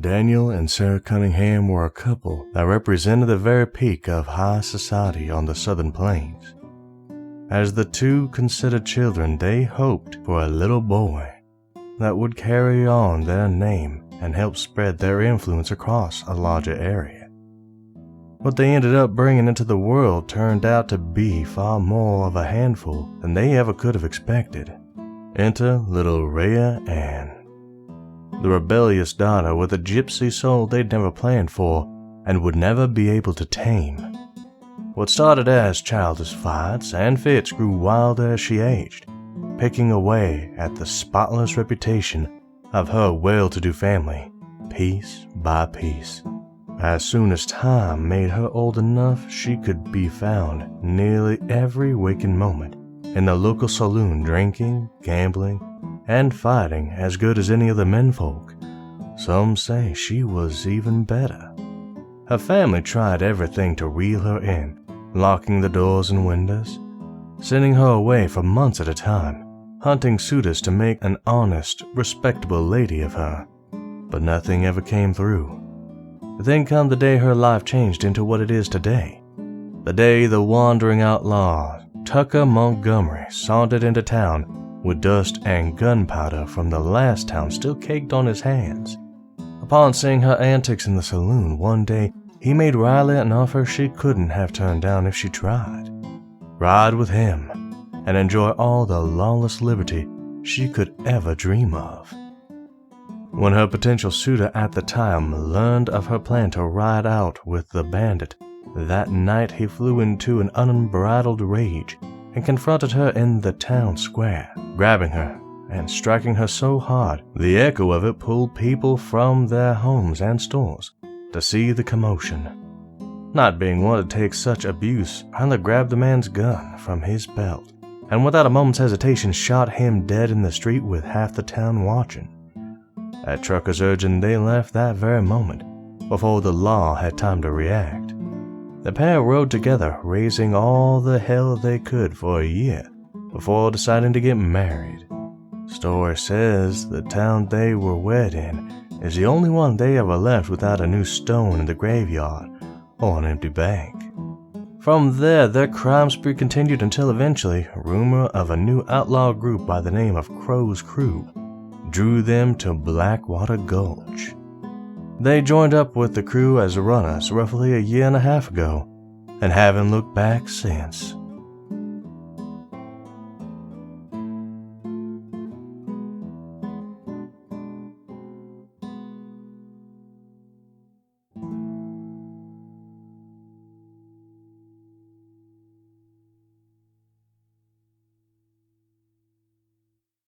Daniel and Sarah Cunningham were a couple that represented the very peak of high society on the Southern Plains. As the two considered children, they hoped for a little boy that would carry on their name and help spread their influence across a larger area. What they ended up bringing into the world turned out to be far more of a handful than they ever could have expected. Enter little Rhea Ann, the rebellious daughter with a gypsy soul they'd never planned for and would never be able to tame. What started as childish fights and fits grew wilder as she aged, picking away at the spotless reputation of her well-to-do family, piece by piece. As soon as time made her old enough, she could be found nearly every waking moment in the local saloon, drinking, gambling, and fighting as good as any of the menfolk. Some say she was even better. Her family tried everything to reel her in, locking the doors and windows, sending her away for months at a time, hunting suitors to make an honest, respectable lady of her. But nothing ever came through. Then come the day her life changed into what it is today. The day the wandering outlaw Tucker Montgomery sauntered into town with dust and gunpowder from the last town still caked on his hands. Upon seeing her antics in the saloon one day, he made Riley an offer she couldn't have turned down if she tried. Ride with him and enjoy all the lawless liberty she could ever dream of. When her potential suitor at the time learned of her plan to ride out with the bandit, that night he flew into an unbridled rage and confronted her in the town square, grabbing her and striking her so hard the echo of it pulled people from their homes and stores to see the commotion. Not being one to take such abuse, Riley grabbed the man's gun from his belt and without a moment's hesitation shot him dead in the street with half the town watching. At Trucker's urging, they left that very moment before the law had time to react. The pair rode together, raising all the hell they could for a year before deciding to get married. Story says the town they were wed in is the only one they ever left without a new stone in the graveyard or an empty bank. From there, their crime spree continued until eventually rumor of a new outlaw group by the name of Crow's Crew drew them to Blackwater Gulch. They joined up with the crew as runners roughly a year and a half ago, and haven't looked back since.